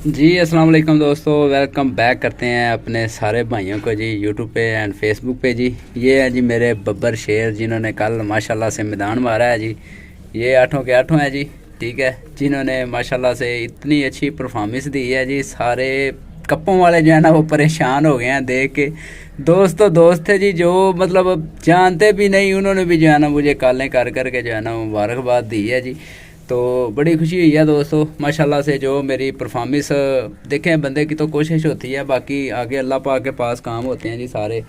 जी अस्सलाम वालेकुम दोस्तों, वेलकम बैक करते हैं अपने सारे भाइयों को जी यूट्यूब पे एंड फेसबुक पे जी। ये है जी मेरे बब्बर शेर जिन्होंने कल माशाल्लाह से मैदान मारा है जी। ये आठों के आठों हैं जी। ठीक है, जिन्होंने माशाल्लाह से इतनी अच्छी परफॉर्मेंस दी है जी। सारे कप्पों वाले जो है ना वो परेशान हो गए हैं देख के। दोस्त तो दोस्त थे जी, जो मतलब जानते भी नहीं, उन्होंने भी जो है ना मुझे कॉलें कर कर के जो है ना मुबारकबाद दी है जी। तो बड़ी खुशी हुई है दोस्तों माशाल्लाह से। जो मेरी परफॉर्मेंस देखें, बंदे की तो कोशिश होती है, बाकी आगे अल्लाह पाक के पास काम होते हैं जी सारे।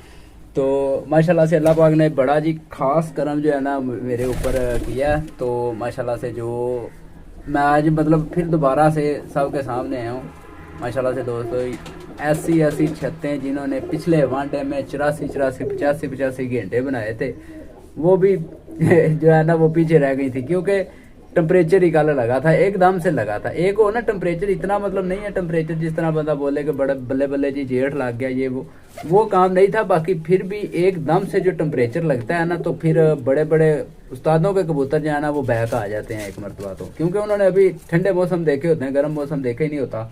तो माशाल्लाह से अल्लाह पाक ने बड़ा जी खास करम जो है ना मेरे ऊपर किया। तो माशाल्लाह से जो मैं आज मतलब फिर दोबारा से सबके सामने आया हूँ माशाल्लाह से दोस्तों। ऐसी ऐसी छतें जिन्होंने पिछले वनडे में 84 घंटे बनाए थे, वो भी जो है ना वो पीछे रह गई थी, क्योंकि टेम्परेचर ही कल लगा था, एकदम से लगा था। एक हो ना टेम्परेचर इतना मतलब नहीं है, टेम्परेचर जिस तरह बंदा बोले कि बड़े बल्ले बल्ले जी जेठ लग गया ये वो काम नहीं था। बाकी फिर भी एकदम से जो टेम्परेचर लगता है ना, तो फिर बड़े बड़े उस्तादों के कबूतर जो है ना वो बहका आ जाते हैं एक मरतबा, तो क्योंकि उन्होंने अभी ठंडे मौसम देखे होते हैं, गर्म मौसम देखे ही नहीं होता।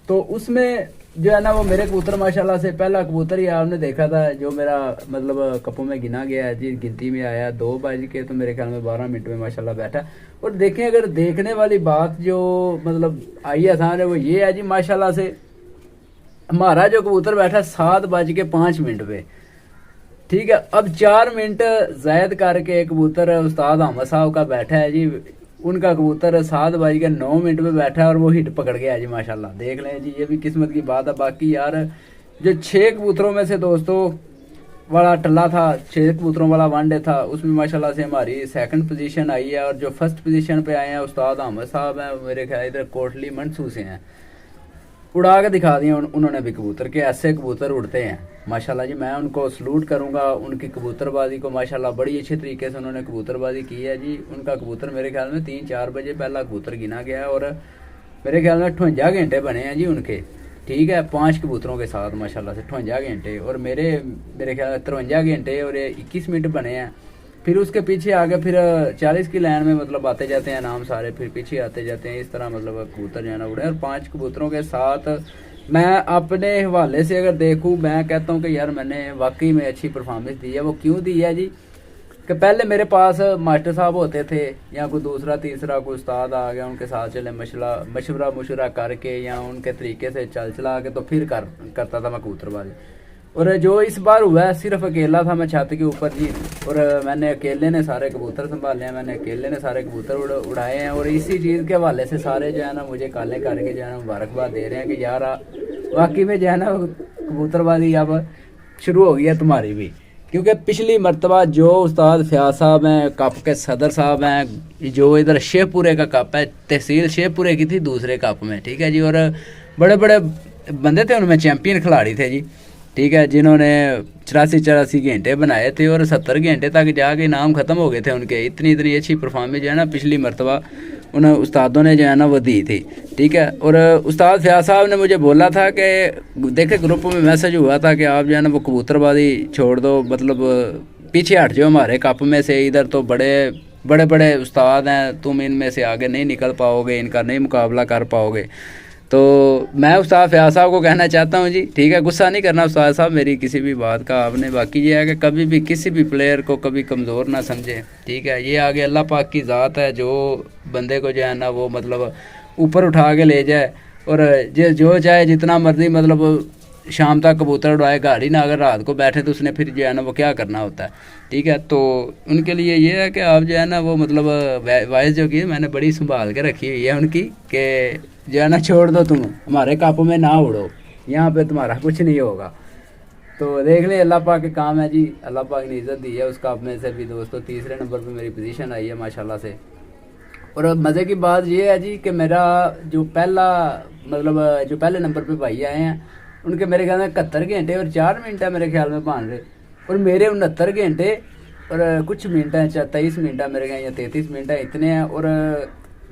तो उसमें जो है ना वो मेरे कबूतर माशाल्लाह से पहला कबूतर ही आपने देखा था जो मेरा मतलब कपों में गिना गया है जी। गिनती में आया 2 बज के तो मेरे ख्याल में 12 मिनट में माशाल्लाह बैठा। और देखें, अगर देखने वाली बात जो मतलब आई है सामने वो ये है जी माशाल्लाह से, हमारा जो कबूतर बैठा 7:05 पे। ठीक है, अब 4 मिनट जायद करके कबूतर उस्ताद अहमद साहब का बैठा है जी। उनका कबूतर 7:09 पे बैठा है और वो हिट पकड़ गया जी माशाल्लाह। देख लें जी, ये भी किस्मत की बात है। बाकी यार जो 6 कबूतरों में से दोस्तों वाला टल्ला था, 6 कबूतरों वाला वनडे था, उसमें माशाल्लाह से हमारी सेकंड पोजीशन आई है। और जो फर्स्ट पोजीशन पे आए हैं उस्ताद अहमद साहब हैं, मेरे ख्याल इधर कोटली मंसूर से हैं। उड़ा के दिखा दिए उन्होंने भी कबूतर के, ऐसे कबूतर उड़ते हैं माशाल्लाह जी। मैं उनको सलूट करूंगा, उनकी कबूतरबाजी को माशाल्लाह बड़ी अच्छे तरीके से उन्होंने कबूतरबाजी की है जी। उनका कबूतर मेरे ख्याल में 3-4 बजे पहला कबूतर गिना गया और मेरे ख्याल में 58 घंटे बने हैं जी उनके। ठीक है, 5 कबूतरों के साथ माशाल्लाह से 58 घंटे, और मेरे मेरे ख्याल में 53 घंटे और 21 मिनट बने हैं। फिर उसके पीछे आगे फिर 40 की लाइन में मतलब आते जाते हैं नाम सारे, फिर पीछे आते जाते हैं। इस तरह मतलब कबूतर जो है ना उड़े। और 5 कबूतरों के साथ मैं अपने हवाले से अगर देखूं, मैं कहता हूं कि यार मैंने वाकई में अच्छी परफॉर्मेंस दी है। वो क्यों दी है जी, कि पहले मेरे पास मास्टर साहब होते थे या कोई दूसरा तीसरा कोई उस्ताद आ गया, उनके साथ चले मशवरा करके या उनके तरीके से चला के तो फिर करता था मैं कबूतरबाजी। और जो इस बार हुआ है सिर्फ अकेला था मैं छत के ऊपर जी, और मैंने अकेले ने सारे कबूतर संभाले हैं, मैंने अकेले ने सारे कबूतर उड़ाए हैं। और इसी चीज़ के हवाले से सारे जो है ना मुझे काले करके जो है ना मुबारकबाद दे रहे हैं कि यार वाकई में जो है ना कबूतरबाजी अब शुरू हो गई है तुम्हारी भी। क्योंकि पिछली मरतबा जो उस्ताद फयाज साहब हैं, कप के सदर साहब हैं, जो इधर शेखपुरे का कप है, तहसील शेखपुरे की थी दूसरे कप में। ठीक है जी, और बड़े बड़े बंदे थे उनमें, चैंपियन खिलाड़ी थे जी। ठीक है, जिन्होंने 84 घंटे बनाए थे और 70 घंटे तक जाके नाम ख़त्म हो गए थे उनके। इतनी इतनी अच्छी परफॉर्मेंस जो है ना पिछली मरतबा उन उस्तादों ने जो है ना वो दी थी। ठीक है, और उस्ताद फयाज साहब ने मुझे बोला था कि देखे ग्रुप में मैसेज हुआ था कि आप जो है ना वो कबूतरबाजी छोड़ दो, मतलब पीछे हट जाओ हमारे कप में से, इधर तो बड़े बड़े बड़े उस्ताद हैं, तुम इनमें से आगे नहीं निकल पाओगे, इनका नहीं मुकाबला कर पाओगे। तो मैं उस्ताद फयाज साहब को कहना चाहता हूँ जी, ठीक है, गुस्सा नहीं करना उस्ताद साहब मेरी किसी भी बात का आपने। बाकी ये है कि कभी भी किसी भी प्लेयर को कभी कमज़ोर ना समझे। ठीक है, ये आगे अल्लाह पाक की ज़ात है, जो बंदे को जो है ना वो मतलब ऊपर उठा के ले जाए। और जो चाहे जितना मर्जी मतलब शाम तक कबूतर उड़ाए, गाड़ी ना अगर रात को बैठे तो उसने फिर जो है ना वो क्या करना होता है। ठीक है, तो उनके लिए ये है कि आप जो है ना वो मतलब वॉइस जो की मैंने बड़ी संभाल के रखी हुई है उनकी, कि जो है ना छोड़ दो, तुम हमारे कप में ना उड़ो, यहाँ पे तुम्हारा कुछ नहीं होगा। तो देख लें अल्लाह पाक के काम है जी, अल्लाह पाक ने इज़्ज़त दी है उस कप में से भी दोस्तों। तीसरे नंबर पे मेरी पोजीशन आई है माशाल्लाह से। और मज़े की बात ये है जी कि मेरा जो पहले नंबर पे भाई आए हैं, उनके मेरे ख्याल में 71 घंटे और 4 मिनट है मेरे ख्याल में भान रहे, और मेरे 69 घंटे और कुछ मिनट हैं, 23 मिनट है मेरे ख्याल, या 33 मिनट है, इतने हैं। और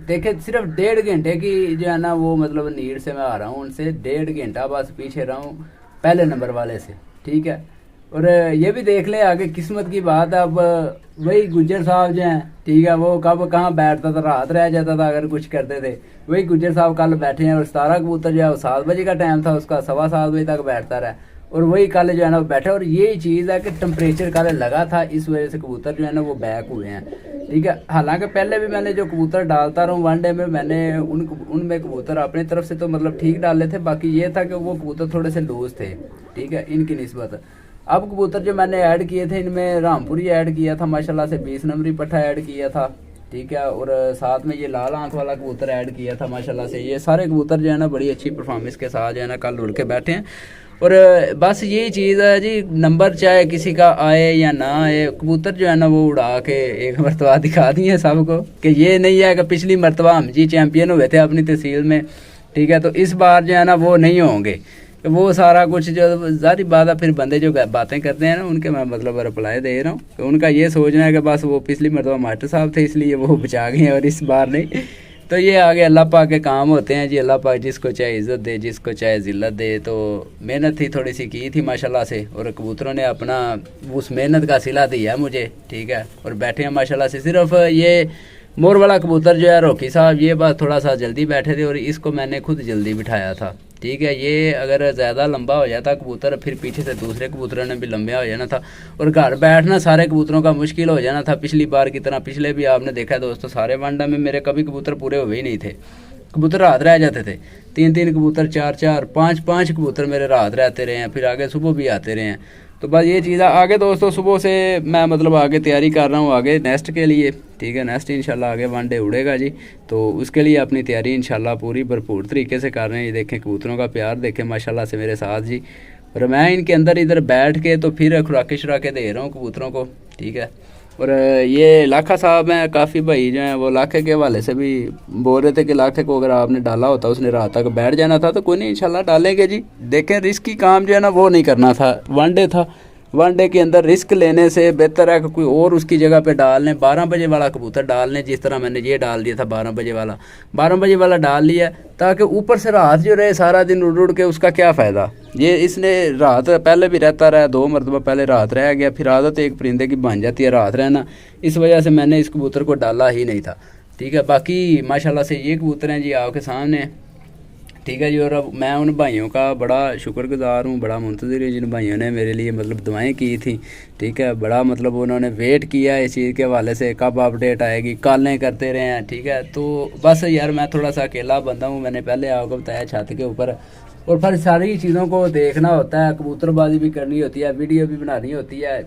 देखे सिर्फ 1.5 घंटे की जो है ना वो मतलब नीड से मैं आ रहा हूँ, उनसे 1.5 घंटा बस पीछे रहा हूँ पहले नंबर वाले से। ठीक है, और ये भी देख ले आगे किस्मत की बात है। अब वही गुज्जर साहब जो हैं, ठीक है, वो कब कहाँ बैठता था, रात रह जाता था अगर कुछ करते थे। वही गुज्जर साहब कल बैठे हैं और 17 कबूतर जो है वो 7 बजे का टाइम था उसका, 7:15 बजे तक बैठता रहा और वही कल जो है ना वो बैठे। और यही चीज़ है कि टेम्परेचर कल लगा था, इस वजह से कबूतर जो है ना वो बैक हुए हैं, ठीक है। हालांकि पहले भी मैंने जो कबूतर डालता रहा हूँ वनडे में, मैंने उनमें कबूतर अपनी तरफ से तो मतलब ठीक डाले थे। बाकी ये था कि वो कबूतर थोड़े से लूज थे, ठीक है, इनकी निस्बत। अब कबूतर जो मैंने ऐड किए थे इनमें रामपुरी ऐड किया था माशाल्लाह से, 20 नंबरी पट्ठा ऐड किया था, ठीक है। और साथ में ये लाल आंख वाला कबूतर ऐड किया था माशाल्लाह से। ये सारे कबूतर जो है ना बड़ी अच्छी परफॉर्मेंस के साथ जो है ना कल उड़ के बैठे हैं। और बस यही चीज़ है जी, नंबर चाहे किसी का आए या ना आए, कबूतर जो है ना वो उड़ा के एक मरतबा दिखा दिए सबको कि ये नहीं है कि पिछली मरतबा हम जी चैम्पियन हुए थे अपनी तहसील में, ठीक है। तो इस बार जो है ना वो नहीं होंगे। वो सारा कुछ जो ज़ाहिर बात है, फिर बंदे जो बातें करते हैं ना उनके मैं मतलब रिप्लाई दे रहा हूँ कि उनका ये सोचना है कि बस वो पिछली मरतबा मास्टर साहब थे इसलिए वो बचा गए और इस बार नहीं। तो ये आगे अल्लाह पाक के काम होते हैं जी। अल्लाह पाक जिसको चाहे इज़्ज़त दे, जिसको चाहे ज़िल्लत दे। तो मेहनत ही थोड़ी सी की थी माशाल्लाह से, और कबूतरों ने अपना उस मेहनत का सिला दिया मुझे, ठीक है। और बैठे हैं माशाल्लाह से। सिर्फ ये मोर वाला कबूतर जो है रोकी साहब, ये बात थोड़ा सा जल्दी बैठे थे और इसको मैंने खुद जल्दी बिठाया था, ठीक है। ये अगर ज़्यादा लंबा हो जाता कबूतर, फिर पीछे से दूसरे कबूतरों ने भी लंबा हो जाना था और घर बैठना सारे कबूतरों का मुश्किल हो जाना था पिछली बार की तरह। पिछले भी आपने देखा दोस्तों, सारे वनडे में मेरे कभी कबूतर पूरे हुए ही नहीं थे, कबूतर रात रह जाते थे। 3-3 कबूतर, 4-4, 5-5 कबूतर मेरे रात रहते रहे हैं, फिर आगे सुबह भी आते रहे हैं। तो बस ये चीज़ है। आगे दोस्तों सुबह से मैं मतलब आगे तैयारी कर रहा हूँ आगे नेक्स्ट के लिए, ठीक है। नेक्स्ट इंशाल्लाह आगे वनडे उड़ेगा जी, तो उसके लिए अपनी तैयारी इंशाल्लाह पूरी भरपूर तरीके से कर रहे हैं। ये देखें कबूतरों का प्यार देखें माशाल्लाह से मेरे साथ जी। और मैं इनके अंदर इधर बैठ के तो फिर खुराके शुराके दे रहा हूँ कबूतरों को, ठीक है। और ये लाखा साहब हैं, काफ़ी भाई जो हैं वो लाखे के हवाले से भी बोल रहे थे कि लाखे को अगर आपने डाला होता उसने रात तक बैठ जाना था। तो कोई नहीं, इंशाल्लाह डालेंगे जी। देखें रिस्की काम जो है ना वो नहीं करना था, वनडे था, वनडे के अंदर रिस्क लेने से बेहतर है कि कोई और उसकी जगह पे डाल लें। 12 बजे वाला कबूतर डाल लें, जिस तरह मैंने ये डाल दिया था 12 बजे वाला। 12 बजे वाला डाल लिया ताकि ऊपर से रात जो रहे सारा दिन उड़ उड़ के, उसका क्या फ़ायदा। ये इसने रात पहले भी रहता रहा, 2 मरतबा पहले रात रह गया, फिर आदत एक परिंदे की बन जाती है रात रहना। इस वजह से मैंने इस कबूतर को डाला ही नहीं था, ठीक है। बाकी माशाल्लाह से ये कबूतर हैं जी आपके सामने, ठीक है जी। और अब मैं उन भाइयों का बड़ा शुक्रगुजार हूँ, बड़ा मुंतज़िर हूँ जिन भाइयों ने मेरे लिए मतलब दुआएं की थी, ठीक है। बड़ा मतलब उन्होंने वेट किया इस चीज़ के हवाले से, कब अपडेट आएगी, कॉलें करते रहे हैं, ठीक है। तो बस यार मैं थोड़ा सा अकेला बंदा हूँ, मैंने पहले आपको बताया, छत के ऊपर। और फिर सारी चीज़ों को देखना होता है, कबूतरबाजी भी करनी होती है, वीडियो भी बनानी होती है।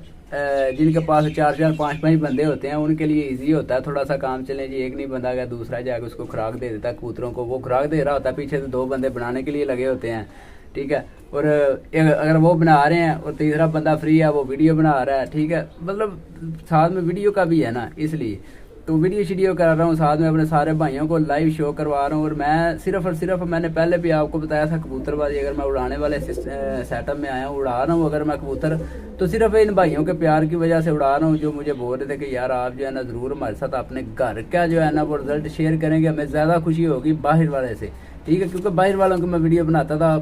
जिनके पास 4-4, 5-5 बंदे होते हैं उनके लिए इजी होता है थोड़ा सा काम। चले जी, एक नहीं बंदा गया, दूसरा जाकर उसको खुराक दे देता है कबूतरों को, वो खुराक दे रहा होता है, पीछे से 2 बंदे बनाने के लिए लगे होते हैं, ठीक है। और अगर वो बना रहे हैं और तीसरा बंदा फ्री है, वो वीडियो बना रहा है, ठीक है। मतलब साथ में वीडियो का भी है ना, इसलिए तो वीडियो कर रहा हूँ, साथ में अपने सारे भाइयों को लाइव शो करवा रहा हूँ। और मैं सिर्फ और सिर्फ, मैंने पहले भी आपको बताया था, कबूतरबाजी अगर मैं उड़ाने वाले सेटअप में आया हूँ, उड़ा रहा हूँ अगर मैं कबूतर, तो सिर्फ इन भाइयों के प्यार की वजह से उड़ा रहा हूँ, जो मुझे बोल रहे थे कि यार आप जो है ना ज़रूर हमारे साथ अपने घर का जो है ना वो रिजल्ट शेयर करेंगे, हमें ज़्यादा खुशी होगी बाहर वाले से, ठीक है। क्योंकि बाहर वालों को मैं वीडियो बनाता था,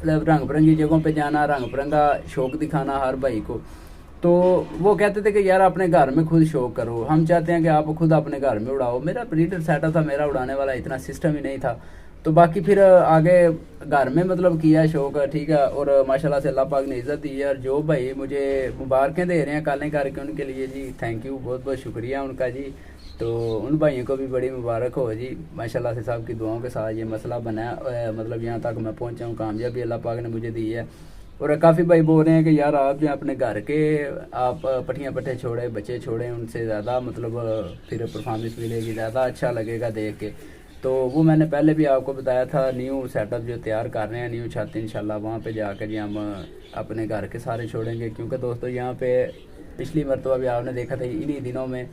रंग बिरंगी जगहों पर जाना, रंग बिरंगा शौक दिखाना हर भाई को, तो वो कहते थे कि यार अपने घर में खुद शौक करो, हम चाहते हैं कि आप खुद अपने घर में उड़ाओ। मेरा ब्रीडर सेटअप था, मेरा उड़ाने वाला इतना सिस्टम ही नहीं था। तो बाकी फिर आगे घर में मतलब किया शौक, ठीक है। और माशाल्लाह से अल्लाह पाक ने इज़्ज़त दी है। और जो भाई मुझे मुबारकें दे रहे हैं कालें करके, उनके लिए जी थैंक यू, बहुत बहुत शुक्रिया उनका जी। तो उन भाइयों को भी बड़ी मुबारक हो जी, माशाल्लाह से सबकी दुआओं के साथ ये मसला बना मतलब यहाँ तक मैं पहुँचा हूँ, कामयाबी अल्लाह पाक ने मुझे दी है। और काफ़ी भाई बोल रहे हैं कि यार आप जो अपने घर के आप पट्टियाँ पट्टे छोड़े, बच्चे छोड़े, उनसे ज़्यादा मतलब फिर परफॉर्मेंस मिलेगी, ज़्यादा अच्छा लगेगा देख के। तो वो मैंने पहले भी आपको बताया था, न्यू सेटअप जो तैयार कर रहे हैं, न्यू छत इंशाल्लाह वहाँ पे जाकर जी हम अपने घर के सारे छोड़ेंगे। क्योंकि दोस्तों यहाँ पे पिछली मरतबा भी आपने देखा था, इन्हीं दिनों में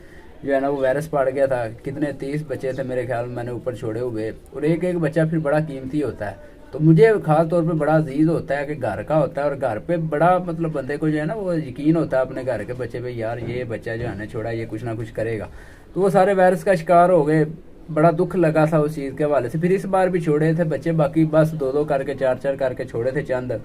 जो है ना वो वायरस पड़ गया था। कितने 30 बच्चे थे मेरे ख्याल में मैंने ऊपर छोड़े हुए, और एक एक बच्चा फिर बड़ा कीमती होता है। तो मुझे ख़ास तौर पे बड़ा अजीज़ होता है कि घर का होता है, और घर पे बड़ा मतलब बंदे को जो है ना वो यकीन होता है अपने घर के बच्चे पे, यार ये बच्चा जो है ना छोड़ा, ये कुछ ना कुछ करेगा। तो वो सारे वायरस का शिकार हो गए, बड़ा दुख लगा था उस चीज़ के हवाले से। फिर इस बार भी छोड़े थे बच्चे, बाकी बस 2-2 करके 4-4 करके छोड़े थे चंद।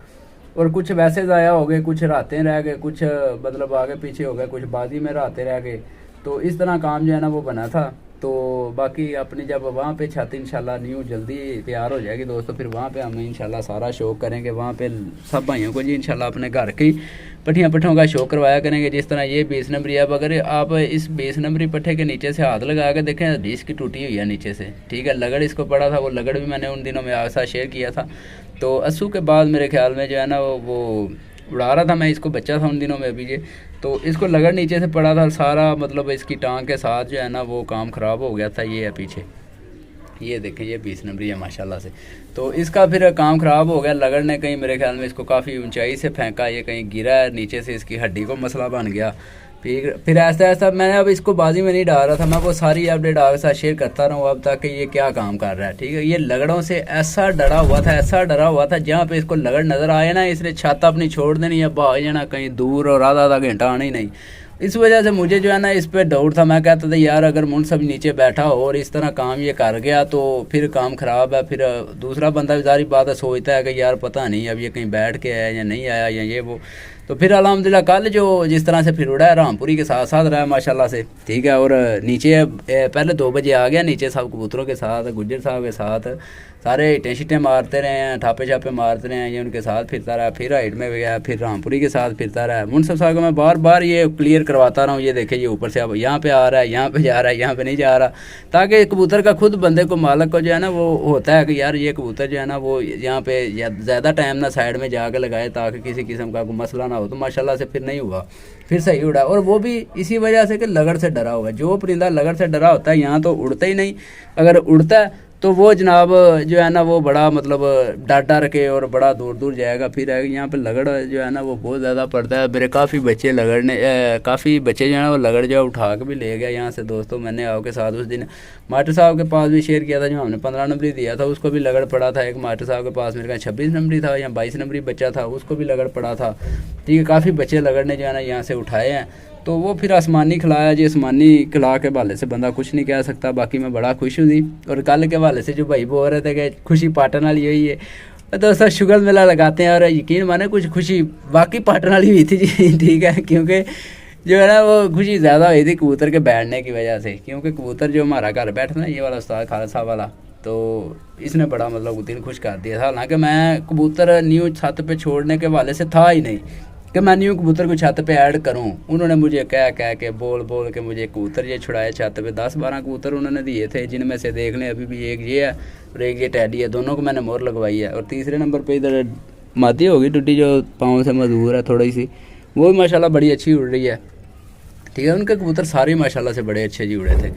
और कुछ वैसे ज़ाया हो गए, कुछ रातें रह गए, कुछ मतलब आगे पीछे हो गए, कुछ बाजी में रातें रह गए। तो इस तरह काम जो है ना वो बना था। तो बाकी अपनी जब वहाँ पे छत इंशाल्लाह न्यू जल्दी तैयार हो जाएगी दोस्तों, फिर वहाँ पे हम इंशाल्लाह सारा शो करेंगे। वहाँ पे सब भाइयों को जी इंशाल्लाह अपने घर की पट्टियाँ पट्ठों का शो करवाया करेंगे। जिस तरह ये 20 नंबरी है, अगर आप इस 20 नंबरी पट्टे के नीचे से हाथ लगा के देखें, रीस की टूटी हुई है नीचे से, ठीक है। लगड़ इसको पड़ा था, वो लगड़ भी मैंने उन दिनों में आपके साथ शेयर किया था। तो अस्सू के बाद मेरे ख्याल में जो है ना वो उड़ा रहा था मैं इसको, बच्चा था उन दिनों में अभी ये। तो इसको लगड़ नीचे से पड़ा था सारा, मतलब इसकी टांग के साथ जो है ना वो काम ख़राब हो गया था। ये है पीछे, ये देखें, ये 20 नंबरी है माशाल्लाह से। तो इसका फिर काम ख़राब हो गया, लगड़ ने कहीं मेरे ख्याल में इसको काफ़ी ऊंचाई से फेंका, ये कहीं गिरा है नीचे से, इसकी हड्डी को मसला बन गया। फिर ऐसा ऐसा मैंने अब इसको बाजी में नहीं डाल रहा था, मैं वो सारी अपडेट आपके साथ शेयर करता रहूँ अब तक कि ये क्या काम कर रहा है, ठीक है। ये लगड़ों से ऐसा डरा हुआ था, ऐसा डरा हुआ था, जहाँ पे इसको लगड़ नज़र आए ना इसने छत अपनी छोड़ देनी है, भाग जाना कहीं दूर और आधा घंटा आना ही नहीं। इस वजह से मुझे जो है ना इस पर डाउट था। मैं कहता था यार अगर मुंसब नीचे बैठा हो और इस तरह काम ये कर गया तो फिर काम ख़राब है। फिर दूसरा बंदा भी सारी बात है सोचता है कि यार पता नहीं अब ये कहीं बैठ के आया या नहीं आया या ये वो। तो फिर अल्हम्दुलिल्लाह कल जो जिस तरह से फिर उड़ा है रामपुरी के साथ साथ रहा है माशाल्लाह से, ठीक है। और नीचे पहले 2 बजे आ गया नीचे, सब कबूतरों के साथ, गुज्जर साहब के साथ, सारे इटें शिटें मारते रहे हैं, ठापे छापे मारते रहे हैं, ये उनके साथ फिरता रहा। फिर हाइट में गया, फिर रामपुरी के साथ फिरता रहा। मुंसब साहब को मैं बार बार ये क्लियर करवाता रहा हूँ, ये देखे ये ऊपर से अब यहाँ पे आ रहा है, यहाँ पे जा रहा है, यहाँ पे नहीं जा रहा, ताकि कबूतर का खुद बंदे को मालक को जो है ना वो होता है कि यार ये कबूतर जो है ना वो यहाँ पे ज़्यादा टाइम ना साइड में जाकर लगाए, ताकि किसी किस्म का कोई मसला ना हो। तो माशाल्लाह से फिर नहीं हुआ, फिर सही उड़ा। और वो भी इसी वजह से कि लगड़ से डरा हुआ है। जो परिंदा लगड़ से डरा होता है यहाँ तो उड़ता ही नहीं, अगर उड़ता है तो वो जनाब जो है ना वो बड़ा मतलब डर डर के और बड़ा दूर दूर जाएगा। फिर यहाँ पे लगड़ जो है ना वो बहुत ज़्यादा पड़ता है। मेरे काफ़ी बच्चे लगड़ने काफ़ी बच्चे जो है ना वो लगड़ जो उठा के भी ले गया यहाँ से दोस्तों। मैंने आपके साथ उस दिन मास्टर साहब के पास भी शेयर किया था, जो हमने 15 नंबरी दिया था उसको भी लगड़ पड़ा था। एक मास्टर साहब के पास मेरे का 26 नंबरी था या 22 नंबरी बच्चा था, उसको भी लगड़ पड़ा था, ठीक है। काफ़ी बच्चे लगड़ ने जो है ना यहाँ से उठाए हैं। तो वो फिर आसमानी खिलाया जी, आसमानी खिला के हवाले से बंदा कुछ नहीं कह सकता। बाकी मैं बड़ा खुश हुई। और कल के हवाले से जो भाई बोल रहे थे कि खुशी पाटन वाली हुई है, दोस्तों शुगर मेला लगाते हैं और यकीन माने कुछ खुशी वाकई पाटन वाली हुई थी जी, ठीक है। क्योंकि जो है ना वो खुशी ज़्यादा हुई थी कबूतर के बैठने की वजह से, क्योंकि कबूतर जो हमारा घर बैठा ना ये वाला उस्ताद खालिद साहब वाला, तो इसने बड़ा मतलब दिल खुश कर दिया था। हालांकि मैं कबूतर न्यू छत पे छोड़ने के हवाले से था ही नहीं कि मैं न्यू कबूतर को छत पे ऐड करूं। उन्होंने मुझे कह के बोल के मुझे कबूतर ये छुड़ाए छत पे। 10-12 कबूतर उन्होंने दिए थे, जिनमें से देख लें अभी भी एक ये है और एक ये टैडी है, दोनों को मैंने मोहर लगवाई है। और तीसरे नंबर पे इधर मादी होगी टुड्डी जो पाँव से मजबूर है थोड़ी सी, वो भी माशाल्लाह बड़ी अच्छी उड़ रही है, ठीक है। उनके कबूतर सारे माशाल्लाह से बड़े अच्छे जी उड़े थे।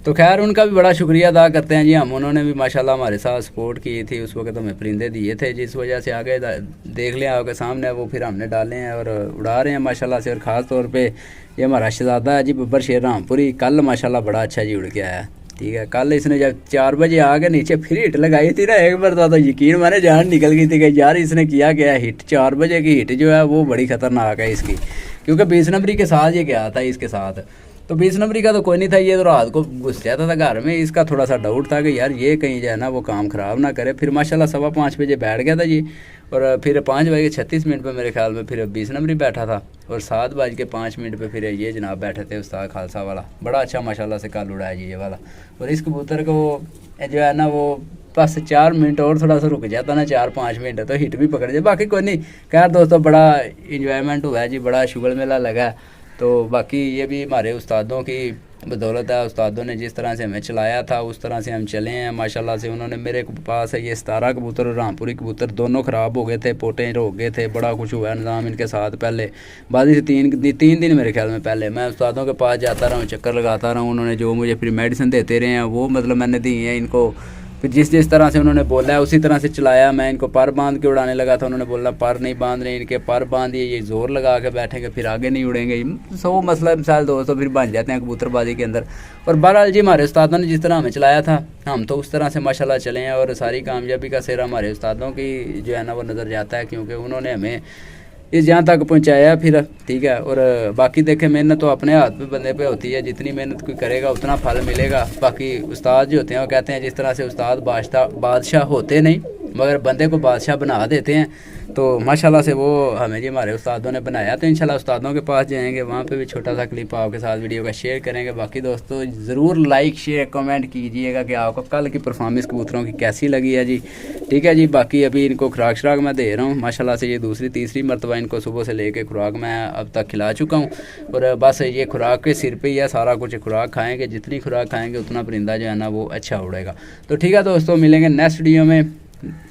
तो खैर उनका भी बड़ा शुक्रिया अदा करते हैं जी हम। उन्होंने भी माशाल्लाह हमारे साथ सपोर्ट की थी, उस वक्त हमें परिंदे दिए थे, जिस वजह से आगे देख लें आपके सामने वो फिर हमने डाले हैं और उड़ा रहे हैं माशाल्लाह से। और ख़ास तौर पे ये हमारा शहजादा है जी बब्बर शेर रामपुरी, कल माशाल्लाह बड़ा अच्छा जी उड़ के आया, ठीक है। कल इसने जब 4 बजे आके नीचे फिर हिट लगाई थी ना एक बार, तो यकीन माने जान निकल गई थी कि यार इसने किया क्या हिट। 4 बजे की हिट जो है वो बड़ी ख़तरनाक है इसकी, क्योंकि 20 नंबरी के साथ ये गया था इसके साथ। तो 20 नंबरी का तो कोई नहीं था, ये तो रात को घुस जाता था घर में। इसका थोड़ा सा डाउट था कि यार ये कहीं जो है ना वो काम ख़राब ना करे। फिर माशाल्लाह 5:15 बजे बैठ गया था जी, और फिर 5:36 पर मेरे ख्याल में फिर 20 नंबरी बैठा था, और 7:05 पे फिर ये जनाब बैठे थे उस्ताद खालसा वाला। बड़ा अच्छा माशाल्लाह से कल उड़ाया जी ये वाला। और इस कबूतर को जो है ना वो बस 4 मिनट और थोड़ा सा रुक जाता ना, 4-5 मिनट, तो हिट भी पकड़ जाए। बाकी कोई नहीं, खैर दोस्तों बड़ा इंजॉयमेंट हुआ है जी, बड़ा शुगर मेला लगा। तो बाकी ये भी हमारे उस्तादों की बदौलत है। उस्तादों ने जिस तरह से हमें चलाया था उस तरह से हम चले हैं माशाल्लाह से। उन्होंने मेरे पास है ये 17 कबूतर और रामपुरी कबूतर दोनों ख़राब हो गए थे, पोटे हो गए थे। बड़ा कुछ हुआ निज़ाम इनके साथ। पहले बाद से 3 दिन मेरे ख्याल में पहले मैं उस्तादों के पास जाता रहा हूँ, चक्कर लगाता रहा हूँ। उन्होंने जो मुझे फिर मेडिसिन देते रहे हैं वो मतलब मैंने दी है इनको। फिर जिस तरह से उन्होंने बोला है उसी तरह से चलाया। मैं इनको पर बांध के उड़ाने लगा था, उन्होंने बोला पर नहीं बांध रहे, इनके पर बांधिए, ये ज़ोर लगा के बैठेंगे फिर आगे नहीं उड़ेंगे। 100 मसला मिसाल दोस्तों फिर बन जाते हैं कबूतरबाजी के अंदर। और बहरहाल जी हमारे उस्तादों ने जिस तरह हमें चलाया था हम तो उस तरह से माशाल्लाह चले हैं। और सारी कामयाबी का सेहरा हमारे उस्तादों की जो है ना वो नज़र जाता है, क्योंकि उन्होंने हमें इस जहाँ तक पहुँचाया फिर, ठीक है। और बाकी देखें मेहनत तो अपने हाथ पे बंदे पे होती है, जितनी मेहनत कोई करेगा उतना फल मिलेगा। बाकी उस्ताद जो होते हैं वो कहते हैं जिस तरह से उस्ताद बादशाह होते नहीं, मगर बंदे को बादशाह बना देते हैं। तो माशाल्लाह से वो हमें जी हमारे उस्तादों ने बनाया। तो इंशाल्लाह उस्तादों के पास जाएंगे, वहाँ पे भी छोटा सा क्लिप आपके साथ वीडियो का शेयर करेंगे। बाकी दोस्तों ज़रूर लाइक शेयर कमेंट कीजिएगा कि आपको कल की परफॉर्मेंस कबूतरों की कैसी लगी है जी। ठीक है जी। बाकी अभी इनको खुराक शराक मैं दे रहा हूँ माशाल्लाह से, ये दूसरी तीसरी मरतबा इनको सुबह से लेके खुराक मैं अब तक खिला चुका हूँ। और बस ये खुराक के सिर पे ही है सारा कुछ। खुराक खाएँगे, जितनी खुराक खाएँगे उतना परिंदा जो है ना वो अच्छा उड़ेगा। तो ठीक है दोस्तों, मिलेंगे नेक्स्ट वीडियो में।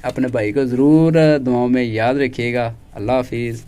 अपने भाई को ज़रूर दुआओं में याद रखिएगा। अल्लाह हाफिज़।